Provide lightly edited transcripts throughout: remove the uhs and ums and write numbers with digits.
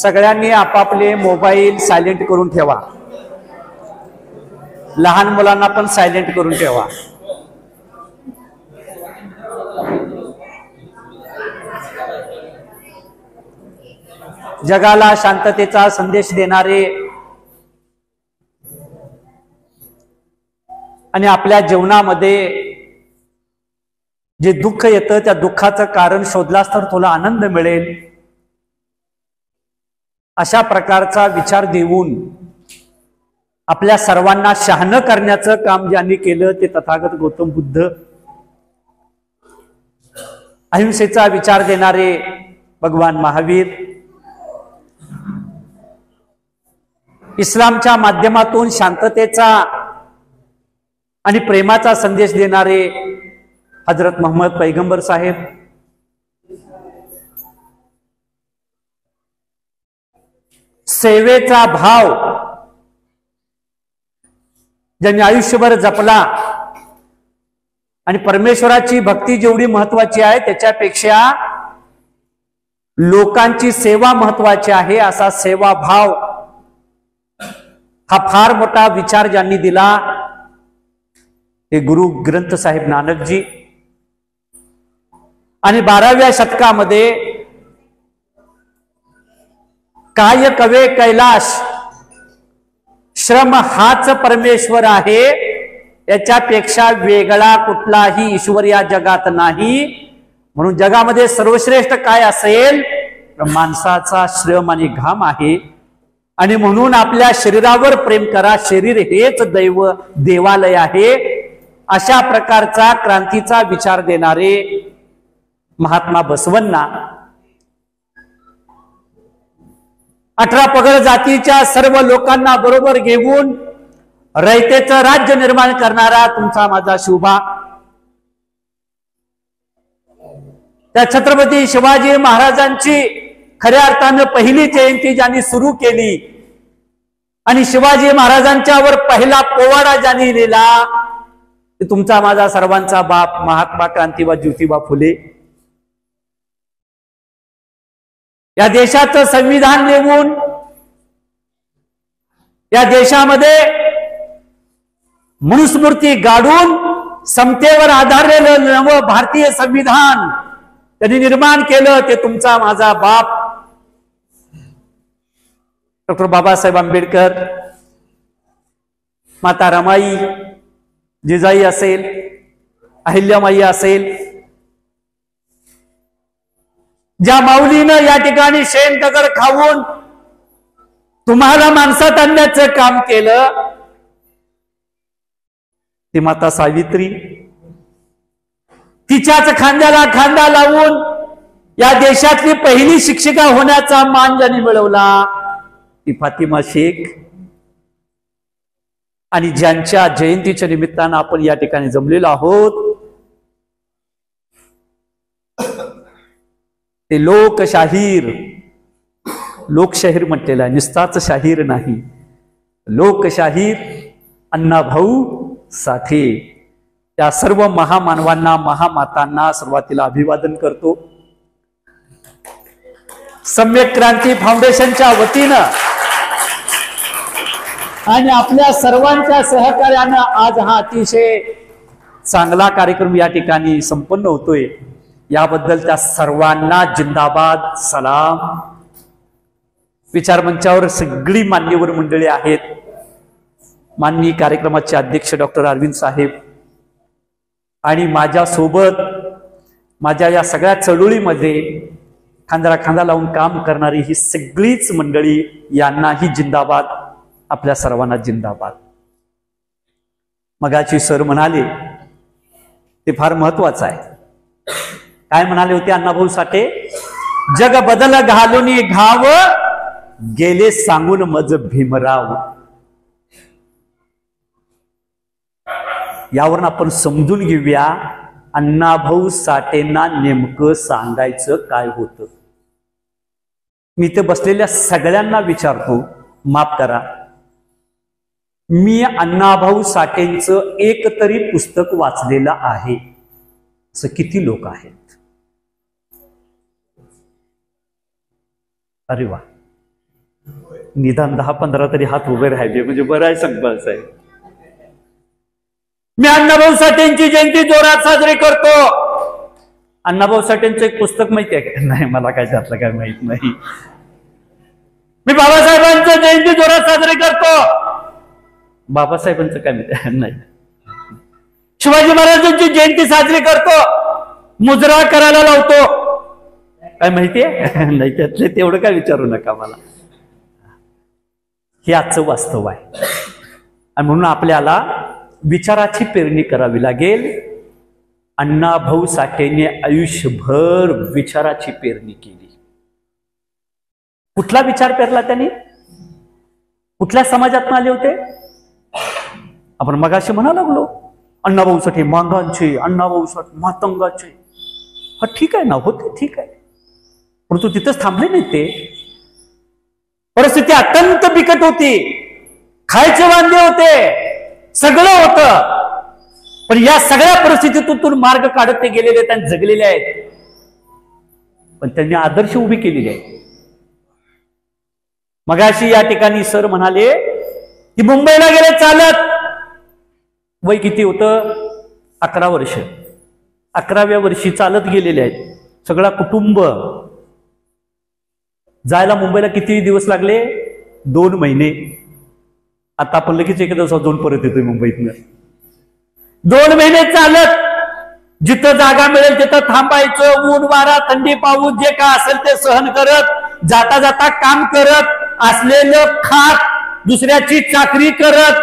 सगळ्यांनी आपापले mobile silent करून ठेवा. लहान मुलांना पण सायलेंट करून ठेवा. जगाला शांततेचा संदेश देणारे आणि आपल्या जीवनामध्ये जे दुःख येतं त्या दुःखाचं कारण शोधलास तर तुला आनंद मिळेल, अशा प्रकारचा विचार देऊन आपल्या सर्वांना शहाणं करण्याचं काम ज्यांनी केलं ते तथागत गौतम बुद्ध. अहिंसेचा विचार देणारे भगवान महावीर, इस्लामच्या माध्यमातून शांततेचा आणि प्रेमाचा संदेश देणारे हजरत मोहम्मद पैगंबर साहेब, सेवेचा भाव ज्यांनी आयुष्यभर जपला आणि परमेश्वराची भक्ती जेवढी महत्वाची आहे त्याच्यापेक्षा लोकांची सेवा महत्वाची आहे, असा सेवा भाव हा फार मोठा विचार ज्यांनी दिला ते गुरु ग्रंथ साहेब नानकजी. आणि 12व्या शतकामध्ये काय कवे कैलाश, श्रम हाच परमेश्वर आहे, याच्यापेक्षा वेगळा कुठलाही ईश्वर या जगात नाही. म्हणून जगामध्ये सर्वश्रेष्ठ काय असेल तर माणसाचा श्रम आणि घाम आहे. आणि म्हणून आपल्या शरीरावर प्रेम करा, शरीर हेच देवालय आहे, अशा प्रकारचा क्रांतीचा विचार देणारे महात्मा बसवण्णा 18 पगड जातीच्या सर्व लोकांना बरोबर घेऊन रयतेचं राज्य निर्माण करणारा तुमचा माझा शिवबा, त्या छत्रपती शिवाजी महाराजांची खऱ्या अर्थानं पहिली जयंती ज्यांनी सुरू केली आणि शिवाजी महाराजांच्यावर पहिला पोवाडा ज्यांनी लिहिला ते तुमचा माझा सर्वांचा बाप महात्मा क्रांतिबा ज्योतिबा फुले. या देशाचं संविधान लिहून या देशामध्ये मनुस्मृती गाडून समतेवर आधारलेलं नवं भारतीय संविधान त्यांनी निर्माण केलं ते तुमचा माझा बाप डॉक्टर बाबासाहेब आंबेडकर. माता रमाई, जिजाई असेल, अहिल्यामाई असेल, ज्या माऊलीनं या ठिकाणी शेण दगड खाऊन तुम्हाला माणसात आणण्याचं काम केलं ती माता सावित्री. तिच्याच खांद्याला खांदा लावून या देशातली पहिली शिक्षिका होण्याचा मान ज्यांनी मिळवला ती फातिमा शेख. आणि ज्यांच्या जयंतीच्या निमित्तानं आपण या ठिकाणी जमलेलो आहोत ते लोकशाहीर, लोकशाहीर म्हटलेला आहे, नुसताच शाहीर नाही, लोकशाहीर अण्णाभाऊ साठे. त्या सर्व महामानवांना, महामातांना सुरुवातीला अभिवादन करतो. सम्यक क्रांती फाउंडेशनच्या वतीनं आणि आपल्या सर्वांच्या सहकार्यानं आज हा अतिशय चांगला कार्यक्रम या ठिकाणी संपन्न होतोय. याबद्दल त्या सर्वांना जिंदाबाद, सलाम. विचारमंचावर सगळी मान्यवर मंडळी आहेत. माननीय कार्यक्रमाचे अध्यक्ष डॉक्टर अरविंद साहेब आणि माझ्यासोबत माझ्या या सगळ्या चळवळीमध्ये खांद्याला खांदा लावून काम करणारी ही सगळीच मंडळी, यांनाही जिंदाबाद, आपल्या सर्वांना जिंदाबाद. मगाची सर म्हणाले ते फार महत्वाचं आहे. काय म्हणाले होते अण्णाभाऊ साठे? जग बदल घालून घाव, गेले सांगून मज भीमराव. यावरून आपण समजून घेऊया अण्णाभाऊ साठेंना नेमकं सांगायचं काय होतं. मी इथे बसलेल्या सगळ्यांना विचारतो, माफ करा, मी अण्णाभाऊ साठेंचं एक तरी पुस्तक वाचलेलं आहे असं किती लोक आहेत? अरे वा, निदान 10-15 तरी हात उभे राहिले म्हणजे बरं आहे संकल्प साहेब. मी अण्णाभाऊ साठेंची जयंती जोरात साजरी करतो. अण्णाभाऊ साठेंचं एक पुस्तक माहिती आहे का? नाही, मला काय त्यातलं काय माहित नाही. मी बाबासाहेबांचं जयंती जोरात साजरी करतो. बाबासाहेबांचं काय माहिती नाही. शिवाजी महाराजांची जयंती साजरी करतो, मुजरा करायला लावतो. काय माहितीये? नाही, त्यातले तेवढं काय विचारू नका मला. हे आजचं वास्तव आहे. आणि म्हणून आपल्याला विचाराची पेरणी करावी लागेल. अण्णाभाऊ साठेने आयुष्यभर विचाराची पेरणी केली. कुठला विचार पेरला त्यांनी? कुठल्या समाजात आले होते? आपण मगाशी म्हणा लागलो अण्णाभाऊ साठे मांगांचे, अण्णाभाऊ साठे मातंगाचे. हा ठीक आहे ना, होते, ठीक आहे, परंतु तिथंच थांबले नाही ते. परिस्थिती अत्यंत बिकट होती, खायचे वांदे होते, सगळं होतं. पण या सगळ्या परिस्थितीतून मार्ग काढत ते गेलेले आहेत आणि जगलेले आहेत. पण त्यांनी आदर्श उभी केलेले आहेत. मगाशी या ठिकाणी सर म्हणाले की मुंबईला गेले चालत. वय किती होतं? 11 वर्ष. 11व्या वर्षी चालत गेलेले आहेत, सगळा कुटुंब. जायला मुंबईला किती दिवस लागले? 2 महिने. आता आपण लगेच एका दिवसात जाऊन परत येतोय मुंबईतनं. 2 महिने चालत, जिथं जागा मिळेल तिथं थांबायचं. ऊन वारा थंडी पाऊस जे काय असेल ते सहन करत, जाता जाता काम करत, असलेलं खात, दुसऱ्याची चाकरी करत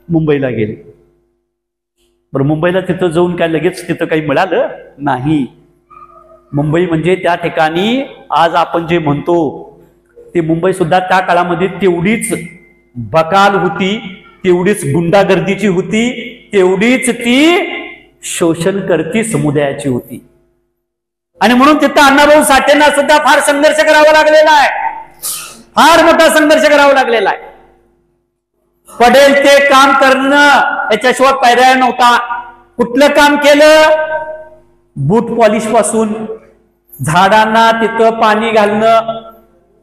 मुंबईला गेले. बरं, मुंबईला तिथं जाऊन काय लगेच तिथं काही मिळालं नाही. मुंबई म्हणजे त्या ठिकाणी आज आपण जे म्हणतो ते मुंबई सुद्धा त्या काळामध्ये तेवढीच बकाल होती, तेवढीच गुंडागर्दीची होती, तेवढीच ती शोषणकर्ती समुदायाची होती. आणि म्हणून तिथं अण्णाभाऊ साठेंना सुद्धा फार संघर्ष करावा लागलेला आहे, फार मोठा संघर्ष करावा लागलेला आहे. पडेल ते काम करणं याच्याशिवाय पर्याय नव्हता. कुठलं काम केलं? बूट पॉलिश पासून झाडांना तिथं पाणी घालणं,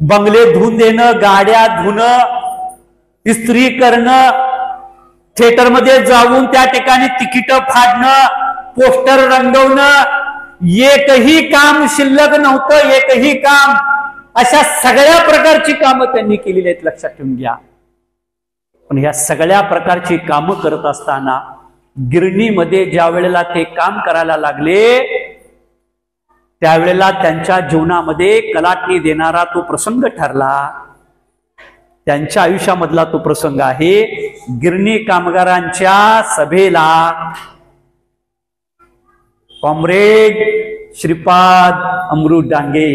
बंगले धुवून देणं, गाड्या धुणं, इस्त्री करणं, थिएटरमध्ये जाऊन त्या ठिकाणी तिकीट फाडणं, पोस्टर रंगवणं, एकही काम शिल्लक नव्हतं. एकही काम. अशा सगळ्या प्रकारची कामं त्यांनी केलेली आहेत, लक्षात ठेवून घ्या. पण ह्या सगळ्या प्रकारची कामं करत असताना गिरणीमध्ये ज्या वेळेला ते काम करायला लागले त्यावेळेला त्यांच्या जीवनामध्ये कलाटणी देणारा तो प्रसंग ठरला. त्यांच्या आयुष्यामधला तो प्रसंग आहे गिरणी कामगारांच्या सभेला कॉम्रेड श्रीपाद अमृत डांगे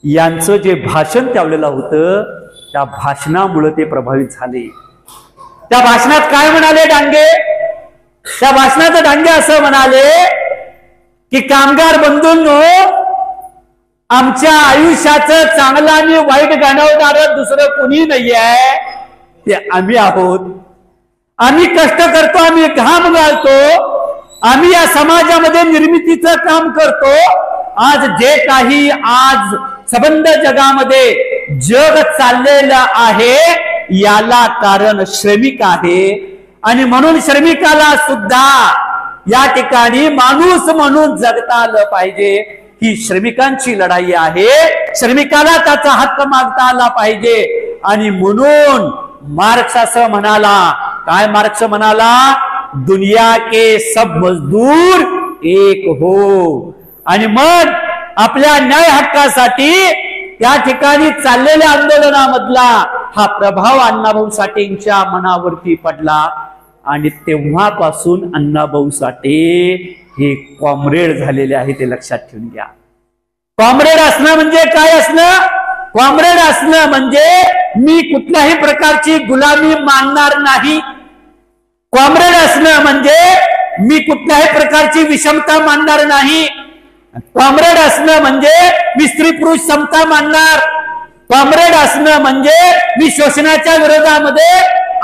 यांचं जे भाषण त्यावेळेला होतं, त्या भाषणामुळे ते प्रभावित झाले. त्या भाषणात काय म्हणाले डांगे? त्या भाषणात डांगे असं म्हणाले की कामगार बंधूंनो, आमच्या आयुष्याचं चांगलं आणि वाईट गाणवणारं दुसरं कोणी नाही आहे, ते आम्ही आहोत. आम्ही कष्ट करतो, आम्ही घाम घालतो, आम्ही या समाजामध्ये निर्मितीचं काम करतो. आज जे काही आज संबंध जगामध्ये जग चाललेलं आहे याला कारण श्रमिक आहे. आणि म्हणून श्रमिकाला सुद्धा या ठिकाणी माणूस म्हणून जगता आलं पाहिजे. ही श्रमिकांची लढाई आहे. श्रमिकाला त्याचा हक्क मागता आला पाहिजे. आणि म्हणून मार्क्स असं म्हणाला, काय मार्क्स म्हणाला? दुनिया के सब मजदूर एक हो. आणि मग आपल्या न्याय हक्कासाठी त्या ठिकाणी चाललेल्या आंदोलनामधला हा प्रभाव अण्णाभाऊ साठेंच्या मनावरती पडला. आणि तेव्हापासून अण्णाभाऊ साठे हे कॉम्रेड झालेले आहे, ते लक्षात ठेवून घ्या. कॉम्रेड असणं म्हणजे काय असणं? कॉम्रेड असणं म्हणजे मी कुठल्याही प्रकारची गुलामी मानणार नाही. कॉम्रेड असणं म्हणजे मी कुठल्याही प्रकारची विषमता मानणार नाही. कॉम्रेड असणं म्हणजे मी स्त्री पुरुष समता मानणार. कॉम्रेड असणं म्हणजे मी शोषणाच्या विरोधामध्ये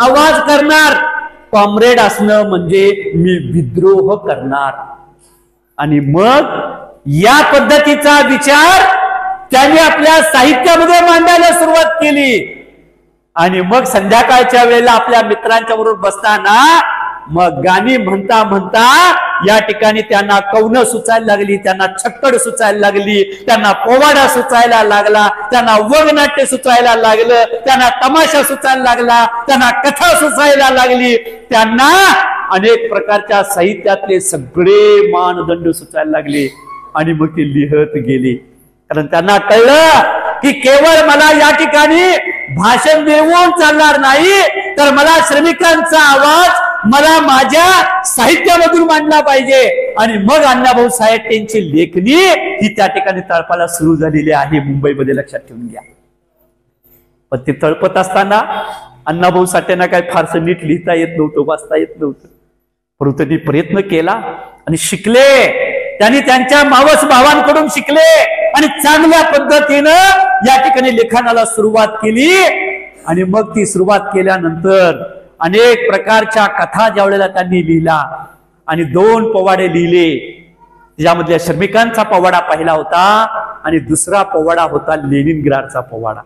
आवाज करणार. कॉम्रेड असणं म्हणजे मी विद्रोह करणार. आणि मग या पद्धतीचा विचार त्यांनी आपल्या साहित्यामध्ये मांडायला सुरुवात केली. आणि मग संध्याकाळच्या वेळेला आपल्या मित्रांच्या बरोबर बसताना मग गाणी म्हणता म्हणता या ठिकाणी त्यांना कवनं सुचायला लागली, त्यांना छक्कड सुचायला लागली, त्यांना पोवाडा सुचायला लागला, त्यांना वगनाट्य सुचायला लागलं, त्यांना तमाशा सुचायला लागला, त्यांना कथा सुचायला लागली, त्यांना अनेक प्रकारच्या साहित्यातले सगळे मानदंड सुचायला लागले. आणि मग ते लिहत गेले. कारण त्यांना कळलं की केवळ मला या ठिकाणी भाषण देऊन चालणार नाही, तर मला श्रमिकांचा आवाज मला माझ्या साहित्यामधून मांडला पाहिजे. आणि मग अण्णाभाऊ साठेंची लेखणी ही त्या ठिकाणी तळपाला सुरू झालेली आहे मुंबईमध्ये, लक्षात ठेवून घ्या. पण ते तळपत असताना अण्णाभाऊ साठेंना काय फारसं नीट लिहिता येत नव्हतं, वाचता येत नव्हतं. परंतु त्यांनी प्रयत्न केला आणि शिकले. त्यांनी त्यांच्या मावस भावांकडून शिकले आणि चांगल्या पद्धतीनं या ठिकाणी लेखनाला सुरुवात केली. आणि मग ती सुरुवात केल्यानंतर अनेक प्रकारच्या कथा ज्या वेळेला त्यांनी लिहिला आणि 2 पोवाडे लिहिले. त्याच्यामधल्या श्रमिकांचा पोवाडा पहिला होता आणि दुसरा पोवाडा होता लेनिनग्राडचा पोवाडा.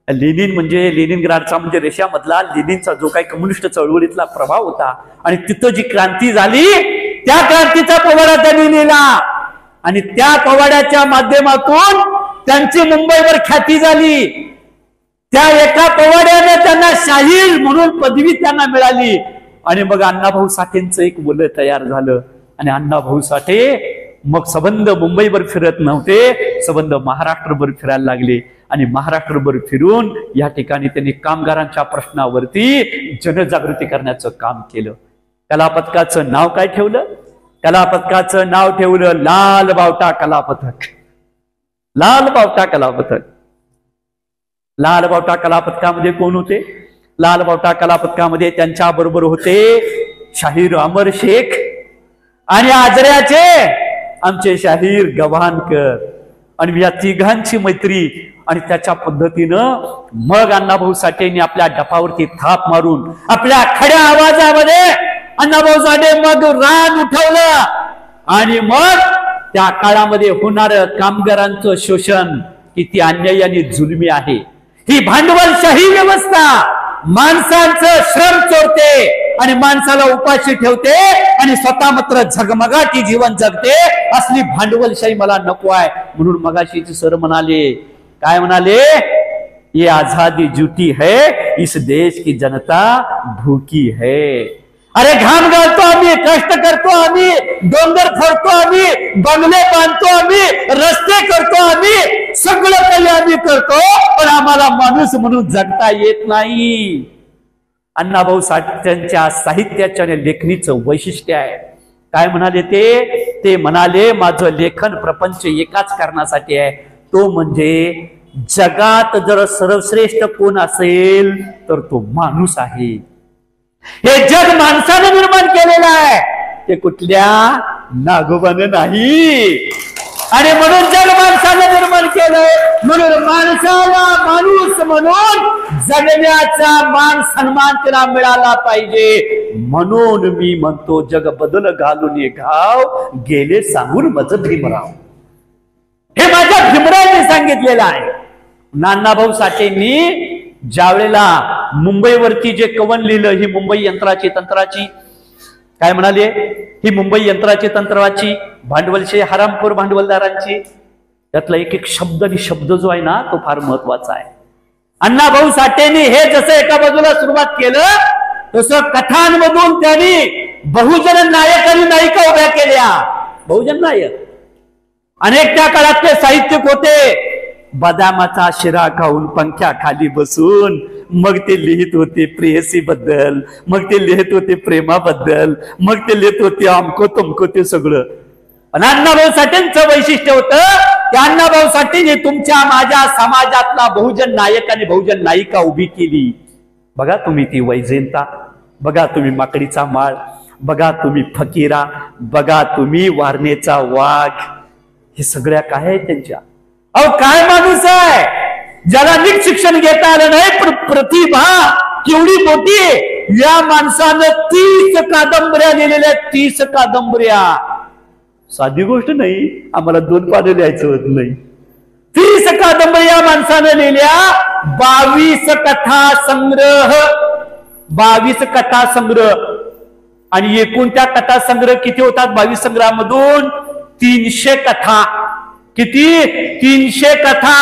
लेनिनग्राडचा म्हणजे रशियामधला लेनिनचा जो काही कम्युनिस्ट चळवळीतला प्रभाव होता आणि तिथं जी क्रांती झाली त्या क्रांतीचा पोवाडा त्यांनी लिहिला. आणि त्या पोवाड्याच्या माध्यमातून त्यांची मुंबईवर ख्याती झाली. त्या एका पोवाड्याने त्यांना शाहीर म्हणून पदवी त्यांना मिळाली. आणि मग अण्णाभाऊ साठेंचं एक वलय तयार झालं. आणि अण्णाभाऊ साठे मग सबंध मुंबईवर फिरत नव्हते, सबंध महाराष्ट्रभर फिरायला लागले. आणि महाराष्ट्रभर फिरून या ठिकाणी त्यांनी कामगारांच्या प्रश्नावरती जनजागृती करण्याचं काम केलं. कलापथकाचं नाव काय ठेवलं? कलापथकाचं नाव ठेवलं लाल बावटा कला पथक. लाल बावटा कला पथक. लाल बावटा कला पथकामध्ये कोण होते? लाल बावटा कला पथकामध्ये त्यांच्या बरोबर होते शाहीर अमर शेख आणि आजऱ्याचे आमचे शाहीर गव्हाणकर. आणि या तिघांची मैत्री. आणि त्याच्या पद्धतीनं मग अण्णाभाऊ साठेंनी आपल्या डफावरती थाप मारून आपल्या खड्या आवाजामध्ये अण्णाभाऊ साठे मग रान उठवलं. आणि मग त्या काळामध्ये होणारं कामगारांचं शोषण किती अन्यायी आणि जुलमी आहे, ही भांडवलशाही व्यवस्था माणसांचं श्रम चोरते आणि माणसाला उपाशी ठेवते आणि स्वतः मात्र झगमगाटी जीवन जगते. असली भांडवलशाही मला नको आहे. म्हणून मगाशीचे सर म्हणाले, काय म्हणाले? ये आजादी झूठी है, इस देश की जनता भूकी है. अरे घाम घालतो आम्ही, कष्ट करतो आम्ही, डोंगर फोडतो आम्ही, बंगले बांधतो आम्ही, रस्ते करतो आम्ही, सगळं काही आम्ही करतो, पण आम्हाला माणूस म्हणून जगता येत नाही. अण्णाभाऊ साठेंच्या साहित्याच्या आणि लेखणीचं वैशिष्ट्य आहे. काय म्हणाले ते म्हणाले, माझं लेखन प्रपंच एकाच कारणासाठी आहे, तो म्हणजे जगात जर सर्वश्रेष्ठ कोण असेल तर तो माणूस आहे. हे जग माणसाने निर्माण केलेलं आहे, ते कुठल्या नागोबाने नाही. आणि म्हणून जग माणसाने निर्माण केलंय, म्हणून माणसाला माणूस म्हणून जगण्याचा मान सन्मान त्याला मिळाला पाहिजे. म्हणून मी म्हणतो, जग बदल घालून घाव गेले सांगून मज भीमराव. हे माझ्या भीमरावांनी सांगितलेलं आहे. अण्णाभाऊ साठेंनी ज्या वेळेला मुंबईवरती जे कवन लिहिलं, ही मुंबई यंत्राची तंत्राची, काय म्हणाले, ही मुंबई यंत्राची तंत्राची, भांडवलशे हरामखोर भांडवलदारांची, त्यातला एक एक शब्द आणि शब्द जो आहे ना, तो फार महत्वाचा आहे. अण्णाभाऊ साठेंनी हे जसं एका बाजूला सुरुवात केलं, तसं कथांमधून त्यांनी बहुजन नायक आणि नायिका उभ्या केल्या. बहुजन नायक अनेक त्या काळातले साहित्यिक होते. बदामाचा शिरा खाऊन पंख्या खाली बसून मग ते लिहित होते प्रेयसी बद्दल, मग ते लिहित होते प्रेमाबद्दल, मग ते लिहित होते अमको तमको, ते सगळं. आणि अण्णाभाऊ साठेंचं वैशिष्ट्य होतं की अण्णाभाऊ साठेंनी तुमच्या माझ्या समाजातला बहुजन नायक आणि बहुजन नायिका उभी केली. बघा तुम्ही ती वैजयंता, बघा तुम्ही माकडीचा माळ, बघा तुम्ही फकीरा, बघा तुम्ही वारणेचा वाघ. हे सगळ्या काय आहे त्यांच्या? अहो काय माणूस आहे ज्याला नीट शिक्षण घेता आलं नाही, पण प्रतिभा केवढी मोठी. या माणसानं 30 कादंबऱ्या लिहिलेल्या, 30 कादंबऱ्या. साधी गोष्ट नाही, आम्हाला 2 पानं लिहायचं होत नाही. 30 कादंबरी या माणसानं लिहिल्या, 22 कथा संग्रह, 22 कथा संग्रह. आणि एकूण त्या कथा संग्रह किती होतात? 22 संग्रहामधून 300 कथा. किती? 300 कथा.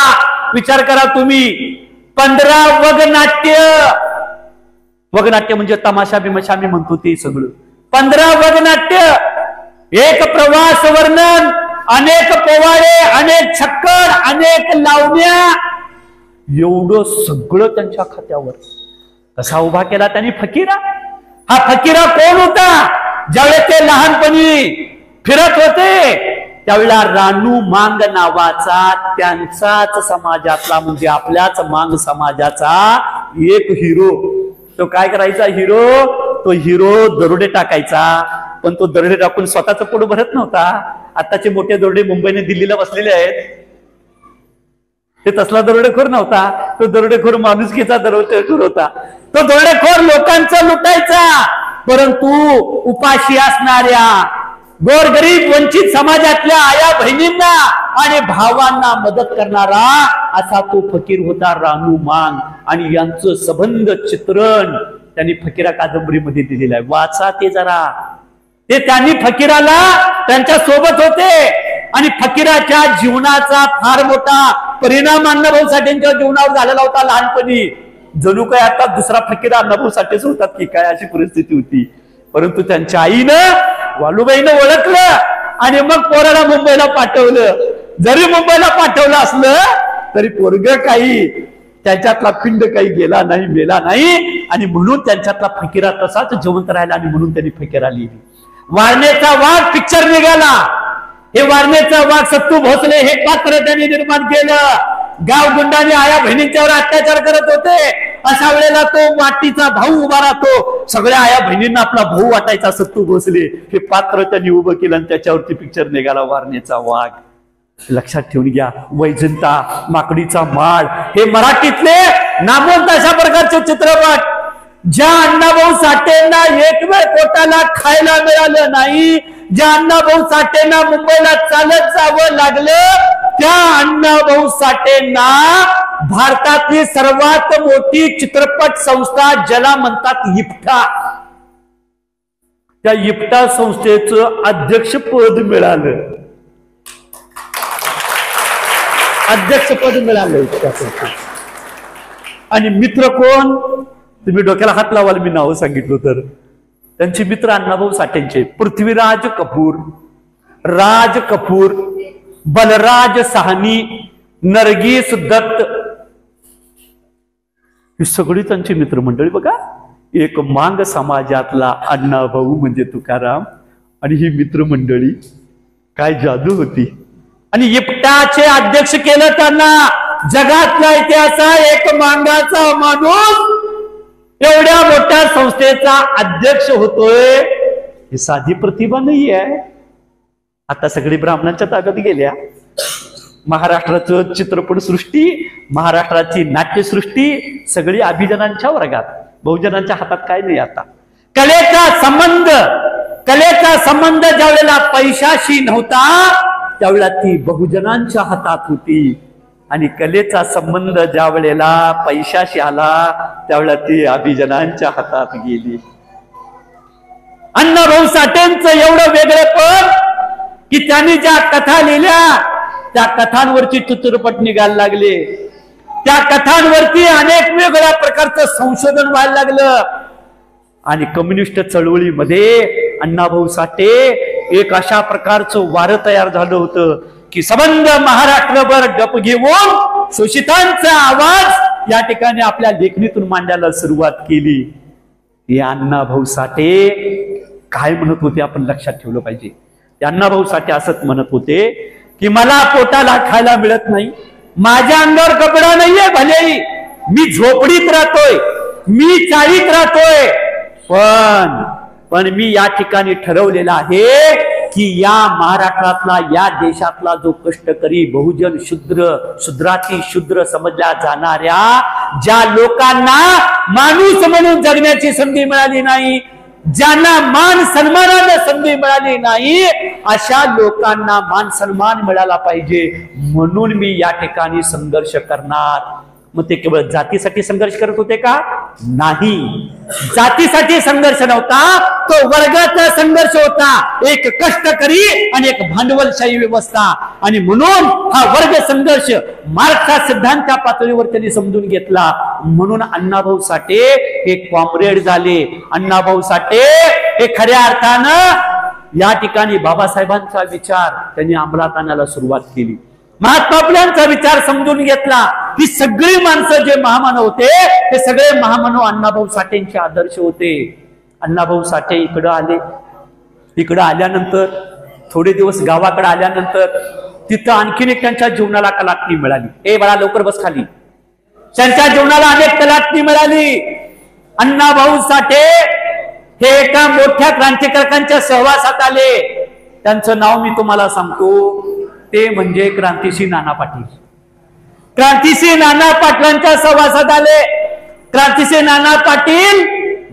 विचार करा तुम्ही. 15 वगनाट्य. वगनाट्य म्हणजे तमाशा बिमाशा आम्ही म्हणतो ते सगळं. 15 वगनाट्य, एक प्रवास वर्णन, अनेक पोवाडे, अनेक छक्कड, अनेक लावण्या, एवढं सगळं त्यांच्या खात्यावर. कसा उभा केला त्यांनी फकीरा? हा फकीरा कोण होता? ज्यावेळेस ते लहानपणी फिरत होते त्यावेळेला रानू मांग नावाचा त्यांचाच समाजातला म्हणजे आपल्याच मांग समाजाचा एक हिरो. तो काय करायचा? तो हिरो दरोडे टाकायचा. पण तो दरोडे टाकून स्वतःचं पोट भरत नव्हता. आताचे मोठे दरोडे मुंबईने दिल्लीला बसलेले आहेत, ते तसला दरोडेखोर नव्हता. तो दरोडेखोर माणुसकीचा दरोडेखोर होता. तो दरोडेखोर लोकांचा लुटायचा, परंतु उपाशी असणाऱ्या गोरगरीब वंचित समाजातल्या आया बहिणींना आणि भावांना मदत करणारा असा तो फकीर होता रानू मांग. आणि यांचं संबंध चित्रण त्यांनी फकीरा कादंबरीमध्ये दिलेलं आहे. वाचा ते जरा. ते त्यांनी फकीराला त्यांच्या सोबत होते आणि फकीराच्या जीवनाचा फार मोठा परिणाम अण्णाभाऊ साठेंच्या जीवनावर झालेला होता. लहानपणी जणू काय आता दुसरा फकीरा अण्णाभाऊ साठेच होतात की काय अशी परिस्थिती होती. परंतु त्यांच्या आईनं वालुबाईनं ओळखलं आणि मग पोराला मुंबईला पाठवलं. जरी मुंबईला पाठवलं असलं तरी पोरग काही त्यांच्यातला पिंड काही गेला नाही, मेला नाही. आणि म्हणून त्यांच्यातला फकीरा तसाच जिवंत राहिला आणि म्हणून त्यांनी फकीरा लिहिली. वारणेचा वाघ पिक्चर निघाला. हे वारणेचा वाघ सत्तू भोसले हे पात्र त्यांनी निर्माण केलं. गाव गुंडाने आया बहिणींच्यावर अत्याचार करत होते. अशा वेळेला तो मातीचा भाऊ उभा राहतो. सगळ्या आया बहिणींना आपला भाऊ वाटायचा सत्तू भोसले. हे पात्र त्यांनी उभं केलं आणि त्याच्यावरती पिक्चर निघाला वारणेचा वाघ. लक्षात ठेवून घ्या. वैजंता, माकडीचा माळ हे मराठीतले नामवंत अशा प्रकारचे चित्रपट. ज्या अण्णाभाऊ साठेंना एक वेळ पोटाला खायला मिळालं नाही, ज्या अण्णाभाऊ साठेंना मुंबईला चालत जावं लागलं, त्या अण्णाभाऊ साठेंना भारतातली सर्वात मोठी चित्रपट संस्था ज्याला म्हणतात इफ्टा, त्या इफ्टा संस्थेचं अध्यक्षपद मिळालं. अध्यक्षपद मिळालं. आणि मित्र कोण? तुम्ही डोक्याला हात लावाल मी नाव सांगितलं तर. त्यांचे मित्र अण्णाभाऊ साठेंचे पृथ्वीराज कपूर, राज कपूर, बलराज साहनी, नरगिस दत्त, ही सगळी त्यांची मित्रमंडळी. बघा, एक मांग समाजातला अण्णाभाऊ म्हणजे तुकाराम आणि ही मित्रमंडळी, काय जादू होती. आणि इफ्टाचे अध्यक्ष केलं त्यांना. जगातला इतिहास एक मांगाचा माणूस एवढ्या मोठ्या संस्थेचा अध्यक्ष होतोय, ही साधी प्रतिभा नाही आहे. आता सगळी ब्राह्मणांच्या ताब्यात गेल्या. महाराष्ट्राचं चित्रपटसृष्टी, महाराष्ट्राची नाट्यसृष्टी सगळी अभिजनांच्या वर्गात, बहुजनांच्या हातात काय नाही. आता कलेचा संबंध ज्या वेळेला पैशाशी नव्हता त्यावेळेला ती बहुजनांच्या हातात होती. आणि कलेचा संबंध ज्या वेळेला पैशाशी आला त्यावेळेला ती अभिजनांच्या हातात गेली. अण्णाभाऊ साठेंचं एवढं वेगळेपण की त्यांनी ज्या कथा लिहिल्या त्या कथांवरची चित्रपट निघायला लागले. त्या कथांवरती अनेक वेगळ्या प्रकारचं संशोधन व्हायला लागलं. आणि कम्युनिस्ट चळवळीमध्ये अण्णाभाऊ साठे एक अशा प्रकारचं वारं तयार झालं होतं की संबंध महाराष्ट्रभर डप घेऊन शोषितांचा आवाज या ठिकाणी आपल्या लेखणीतून मांडायला सुरुवात केली. हे अण्णाभाऊ साठे काय म्हणत होते आपण लक्षात ठेवलं पाहिजे. अण्णाभाऊ साठे असंच म्हणत होते की मला पोटाला खायला मिळत नाही, माझ्या अंगावर कपडा नाहीये, भलेही मी झोपडीत राहतोय, मी चाळीत राहतोय, पण मी या ठिकाणी ठरवलेलं आहे की या महाराष्ट्रातला, या देशातला जो कष्टकरी बहुजन शूद्राती शूद्र समजल्या जाणाऱ्या ज्या लोकांना माणूस म्हणून जगण्याची संधी मिळाली नाही, ज्यांना मान सन्मानाने संधी मिळाली नाही, अशा लोकांना मान सन्मान मिळाला पाहिजे, म्हणून मी या ठिकाणी संघर्ष करणार. मग ते केवळ जातीसाठी संघर्ष करत होते का? नाही, जातीसाठी संघर्ष नव्हता, तो वर्गाचा संघर्ष होता. एक कष्टकरी आणि एक भांडवलशाही व्यवस्था. आणि म्हणून हा वर्ग संघर्ष मार्क्सचा सिद्धांत पातळीवर त्यांनी समजून घेतला. म्हणून अण्णाभाऊ साठे हे कॉम्रेड झाले. अण्णाभाऊ साठे हे खऱ्या अर्थानं या ठिकाणी बाबासाहेबांचा विचार त्यांनी अंमलात आणायला सुरुवात केली. महात्मा फुल्यांचा विचार समजून घेतला. ही सगळी माणसं जे महामानव होते ते सगळे महामानव अण्णाभाऊ साठेंचे आदर्श होते. अण्णाभाऊ साठे इकडं आले. इकडं आल्यानंतर थोडे दिवस गावाकडे आल्यानंतर तिथं आणखीन एक त्यांच्या जीवनाला कलाटणी मिळाली. ए बाळा लवकर बस खाली. त्यांच्या जीवनाला अनेक कलाटणी मिळाली. अण्णाभाऊ साठे हे एका मोठ्या क्रांतिकारकांच्या सहवासात आले. त्यांचं नाव मी तुम्हाला सांगतो, ते म्हणजे क्रांतिसिंह नाना पाटील. क्रांतिसिंह नाना पाटलांच्या सहवासात आले. क्रांतिसिंह नाना पाटील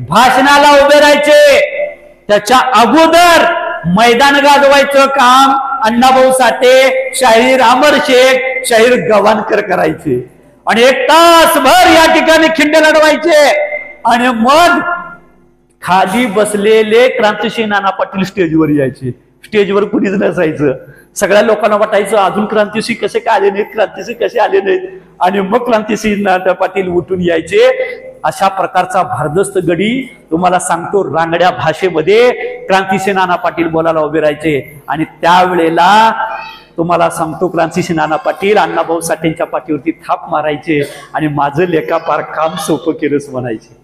भाषणाला उभे राहायचे. त्याच्या अगोदर मैदान गाजवायचं काम अण्णाभाऊ साठे, शाहीर अमर शेख, शाहीर गव्हाणकर करायचे. आणि एक तासभर या ठिकाणी खिंड लढवायचे. आणि मग खाली बसलेले क्रांतिसिंह नाना पाटील स्टेजवर यायचे. स्टेजवर कुणीच नसायचं. सगळ्या लोकांना वाटायचं अजून क्रांतिसिंह कसे काय आले नाहीत, क्रांतिसिंह कसे आले नाहीत. आणि मग क्रांतिसिंह नाना पाटील उठून यायचे. अशा प्रकारचा भारदस्त गडी तुम्हाला सांगतो, रांगड्या भाषेमध्ये क्रांतिसिंह नाना पाटील बोलायला उभे राहायचे. आणि त्यावेळेला तुम्हाला सांगतो क्रांतिसिंह नाना पाटील अण्णाभाऊ साठेंच्या पाठीवरती थाप मारायचे आणि माझं लेखापार काम सोपं केलंच म्हणायचे.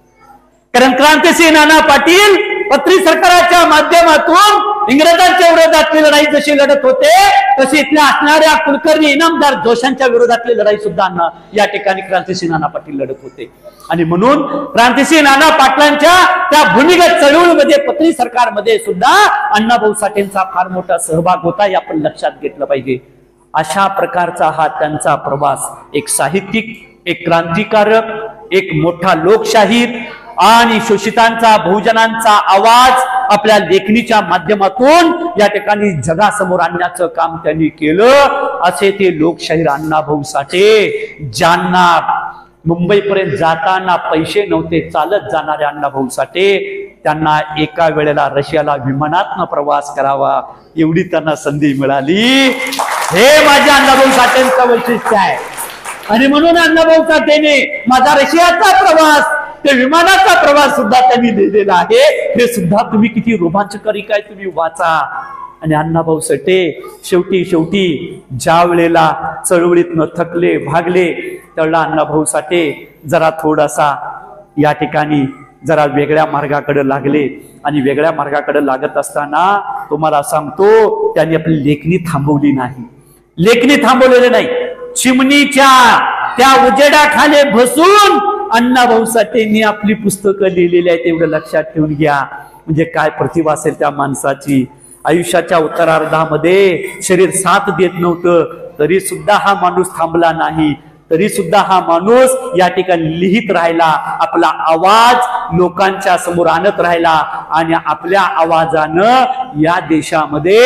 कारण क्रांतिसिंह नाना पाटील पत्री सरकाराच्या माध्यमातून इंग्रजांच्या विरोधातली लढाई जशी लढत होते तशी इथल्या असणाऱ्या कुलकर्णी इनामदार जोशांच्या विरोधातली लढाई सुद्धा या ठिकाणी क्रांतिसिंह नाना पाटील लढत होते. आणि म्हणून क्रांतिसिंह नाना पाटलांच्या त्या भूमिगत चळवळीमध्ये पत्री सरकारमध्ये सुद्धा अण्णाभाऊ साठेंचा फार मोठा सहभाग होता, हे आपण लक्षात घेतलं पाहिजे. अशा प्रकारचा हा त्यांचा प्रवास, एक साहित्यिक, एक क्रांतिकारक, एक मोठा लोकशाहीर आणि शोषितांचा, बहुजनांचा आवाज आपल्या लेखणीच्या माध्यमातून या ठिकाणी जगासमोर आणण्याचं काम त्यांनी केलं. असे ते लोकशाहीर अण्णाभाऊ साठे, ज्यांना मुंबईपर्यंत जाताना पैसे नव्हते, चालत जाणारे अण्णाभाऊ साठे, त्यांना एका वेळेला रशियाला विमानातनं प्रवास करावा एवढी त्यांना संधी मिळाली. हे माझ्या अण्णाभाऊ साठेंचं वैशिष्ट्य आहे. आणि म्हणून अण्णाभाऊ साठेने माझा रशियाचा प्रवास, ते विमानाचा प्रवास सुद्धा त्यांनी लिहिलेला आहे. हे सुद्धा तुम्ही किती रोमांचकारी काय तुम्ही वाचा. आणि अण्णाभाऊ साठे शेवटी ज्या वेळेला चळवळीतनं थकले, भागले, त्यावेळेला अण्णाभाऊ साठे जरा थोडासा या ठिकाणी जरा वेगळ्या मार्गाकडे लागले. आणि वेगळ्या मार्गाकडे लागत असताना तुम्हाला सांगतो त्यांनी आपली लेखणी थांबवली नाही. लेखणी थांबवलेली नाही. चिमणीच्या त्या उजेडाखाली बसून अण्णाभाऊ साठेंनी आपली पुस्तकं लिहिलेली आहेत, एवढं लक्षात ठेवून घ्या. म्हणजे काय प्रतिभा असेल त्या माणसाची. आयुष्याच्या उत्तरार्धामध्ये शरीर साथ देत नव्हतं, तरी सुद्धा हा माणूस थांबला नाही. तरी सुद्धा हा माणूस या ठिकाणी लिहित राहिला, आपला आवाज लोकांच्या समोर आणत राहिला. आणि आपल्या आवाजानं या देशामध्ये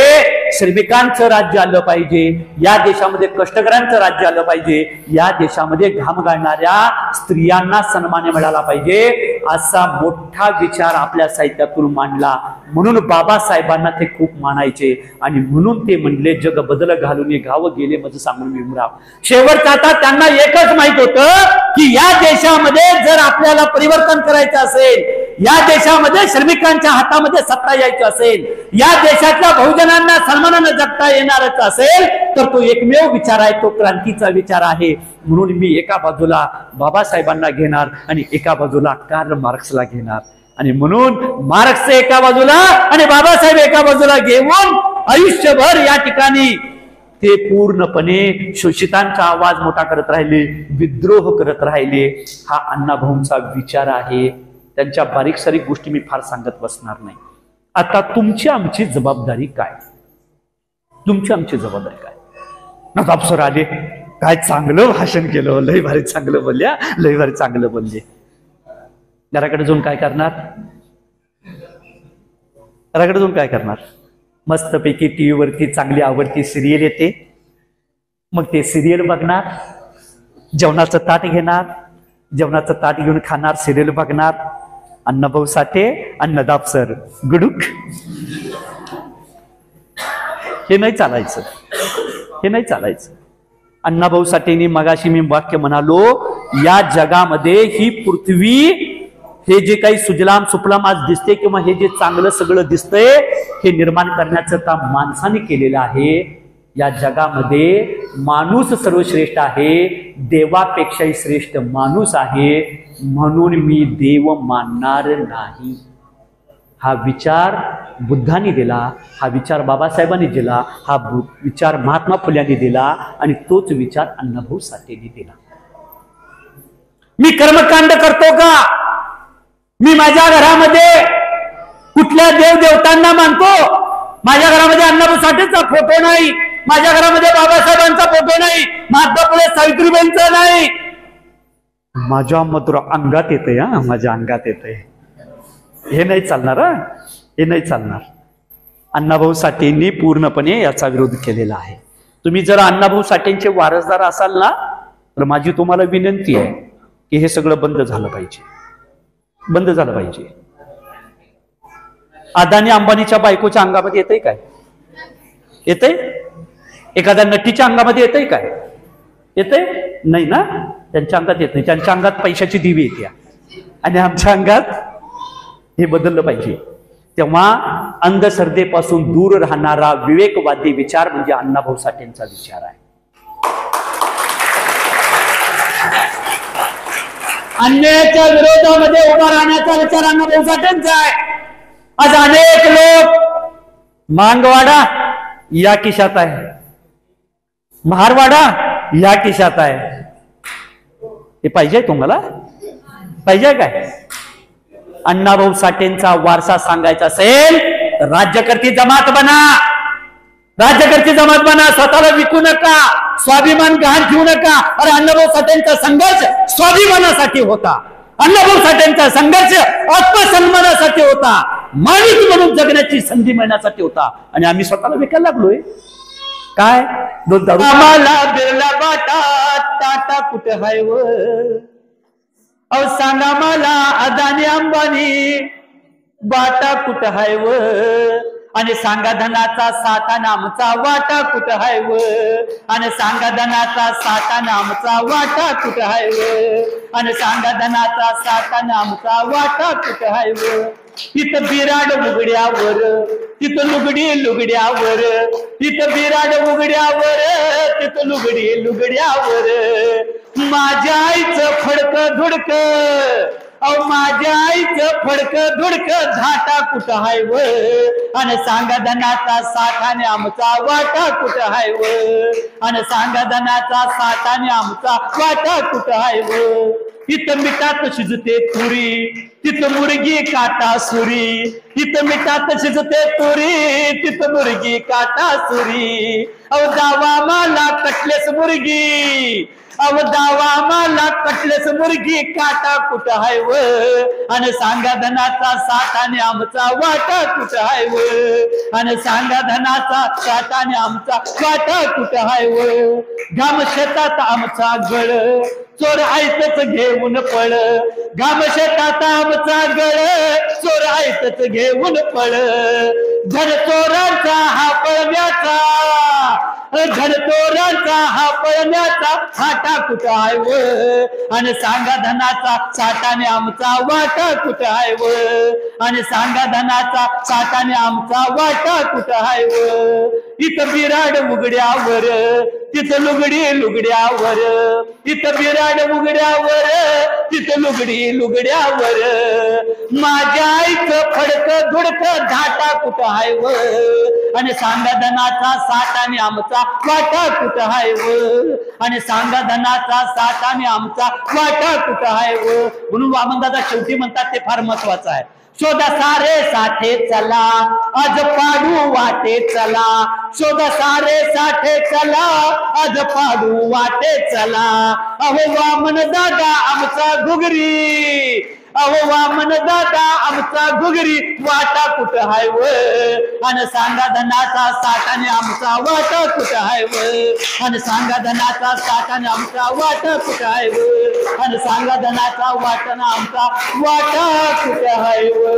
श्रमिकांचं राज्य आलं पाहिजे, या देशामध्ये कष्टकऱ्यांचं राज्य आलं पाहिजे, या देशामध्ये घाम गाळणाऱ्या स्त्रियांना सन्मान मिळाला पाहिजे, असा मोठा विचार आपल्या साहित्यातून मांडला. म्हणून बाबासाहेबांना ते खूप मानायचे. आणि म्हणून ते म्हणले, जग बदल घालून गावं गेले मज सांगून विमराव. शेवटचा आता त्यांना एकच माहित होतं की या देशामध्ये जर आपल्याला परिवर्तन करायचं असेल, या देशामध्ये श्रमिकांच्या हातामध्ये सत्ता यायची असेल, या देशातल्या बहुजनांना सन्मानाने जगता येणारच असेल, तर तो एकमेव विचार आहे, तो क्रांतीचा विचार आहे. म्हणून मी एका बाजूला बाबासाहेबांना घेणार आणि एका बाजूला कार्ल मार्क्सला घेणार. आणि म्हणून मार्क्स एका बाजूला आणि बाबासाहेब एका बाजूला घेऊन आयुष्यभर या ठिकाणी ते पूर्णपणे शोषितांचा आवाज मोठा करत राहिले, विद्रोह करत राहिले. हा अण्णाभाऊंचा विचार आहे. त्यांच्या बारीक सारीक गोष्टी मी फार सांगत बसणार नाही. आता तुमची आमची जबाबदारी काय? तुमची आमची जबाबदारी काय? नवाब सर आले, काय चांगलं भाषण केलं, लय भारी चांगलं बोलल्या, लय भारी चांगलं बोलले. घराकडे जाऊन काय करणार? घराकडे जाऊन काय करणार? मस्तपैकी टीव्ही वरती चांगली आवडती सिरियल येते, मग ते सिरियल बघणार, जेवणाचं ताट घेणार, जेवणाचं ताट घेऊन खाणार, सिरियल बघणार. अण्णाभाऊ साठे, अन्नदाब सर, गुडुक. हे नाही चालायचं, हे नाही चालायचं. अण्णाभाऊ साठेंनी मगाशी मी वाक्य म्हणालो, या जगामध्ये ही पृथ्वी, हे जे काही सुजलाम सुफलाम आज दिसते किंवा हे जे चांगलं सगळं दिसतंय, हे निर्माण करण्याचं काम माणसाने केलेलं आहे. या जगामध्ये माणूस सर्वश्रेष्ठ आहे, देवापेक्षाही श्रेष्ठ माणूस आहे, म्हणून मी देव मानणार नाही. हा विचार बुद्धांनी दिला, हा विचार बाबासाहेबांनी दिला, हा विचार महात्मा फुल्यांनी दिला आणि तोच विचार अण्णाभाऊ साठेंनी दिला. मी कर्मकांड करतो का? मी माझ्या घरामध्ये कुठल्या देवदेवतांना मानतो? माझ्या घरामध्ये अण्णाभाऊ साठेंचा फोटो नाही, माझ्या घरामध्ये बाबासाहेबांचा फोटो नाही, महात्मा फुले सावित्रीबाईंचा नाही. माझ्या मात्र अंगात येतंय, हा माझ्या अंगात येतंय. हे नाही चालणार, हे नाही चालणार. अण्णाभाऊ साठेंनी पूर्णपणे याचा विरोध केलेला आहे. तुम्ही जर अण्णाभाऊ साठेंचे वारसदार असाल ना, तर माझी तुम्हाला विनंती आहे की हे सगळं बंद झालं पाहिजे, बंद झालं पाहिजे. अदानी अंबानीच्या बायकोच्या अंगामध्ये येतंय काय? येतंय? एखाद्या नटीच्या अंगामध्ये येतंय काय? येतंय? नाही ना, त्यांच्या अंगात येत नाही. त्यांच्या अंगात पैशाची दिवी येते आणि आमच्या अंगात हे बदललं पाहिजे. तेव्हा अंधश्रद्धेपासून दूर राहणारा विवेकवादी विचार म्हणजे अण्णाभाऊ साठेंचा विचार आहे. अन्यायाच्या विरोधामध्ये उभा राहण्याचा विचार अण्णाभाऊ साठेंचा आहे. आज अनेक लोक मांगवाडा या खिशात आहे, महारवाडा या खिशात आहे. हे पाहिजे तुम्हाला? पाहिजे काय? अण्णाभाऊ साठेंचा वारसा सांगायचा असेल तर राज्यकर्ती जमात बना, राज्यकर्ती जमात बना. स्वतःला विकू नका, स्वाभिमान गहाण ठेवू नका. अरे अण्णाभाऊ साठेंचा संघर्ष स्वाभिमानासाठी होता, अण्णाभाऊ साठेंचा संघर्ष आत्मसन्मानासाठी होता, माणूस म्हणून जगण्याची संधी मिळण्यासाठी होता. आणि आम्ही स्वतःला विकायला लागलोय काय? दोन दारू. आम्हाला बिर्ला बाटा टाटा कुठे हाय व? अहो सांगा मला अदानी अंबानी बाटा कुठं हाय व? आणि सांगा धनाचा साठा नामचा वाटा कुठं हाय व? आणि सांगा धनाचा साठा नामचा वाटा कुठं हाय व? आणि सांगा धनाचा साठा नामचा वाटा कुठं हाय व? तिथं बिराड उघड्यावर, तिथं लुगडी लुगड्यावर, तिथं बिराड उघड्यावर, तिथं लुगडी लुगड्यावर. माझ्या आईचं फडकं धुडकं, अहो माझ्या आईचं फडकं धुडकं झाटा कुठं हाय व? आणि सांगा धनाचा साठाने आमचा वाटा कुठं हाय व? आणि सांगा धनाचा साठाने आमचा वाटा कुठं हाय व? तिथं मिठात शिजते तुरी, तिथं मुर्गी काटा सुरी, तिथं मिठात शिजते तुरी, तिथं मुर्गी काटा सुरी. अहो दावा मला कटलेस मुर्गी, अहो दावा मला कटलेस मुर्गी काटा कुठं हाय व? आणि सांगा धनाचा साठाने आमचा वाटा कुठं हाय व? आणि सांगा धनाचा साठाने आमचा वाटा कुठं हाय व? घाम शेतात आमचा गळ, चोर आयतच घेऊन पळ. घाम शेतात आमचा गळ, चोर आयतच घेऊन पळ. धन चोरांचा हा पळण्याचा, धन चोरांचा हा पळण्याचा हाटा कुठं आहे व? आणि सांगा धनाचा साठाने आमचा वाटा कुठं आहे व? आणि सांगा धनाचा साठाने आमचा वाटा कुठं आहे व? इथं बिराड उघड्यावर, तिथं लुगडी लुगड्यावर, इथं बिराड उघड्यावर, तिथं लुगडी लुगड्यावर. माझ्या आईचं फडकं धुडकं धाटा कुठं आहे व? आणि सांगा धनाचा साठाने आमचा वाटा कुठं आहे व? आणि सांगा धनाचा साठाने आमचा वाटा कुठं आहे व? म्हणून वामनदादा शेवटी म्हणतात ते फार महत्वाचं आहे. शोधा सारे साठे चला, आज पाडू वाटे चला. शोधा सारे साठे चला, आज पाडू वाटे चला. अहो वामन दादा आमचा घुगरी, अहो वामन दादा आमचा घुगरी वाटा कुठं हाय व आणि सांगा धनाचा साठाने आमचा वाटा कुठं हाय व आणि सांगा धनाचा साठाने आमचा वाटा कुठं हाय व आणि सांगा धनाचा वाटाने आमचा वाटा कुठं हाय व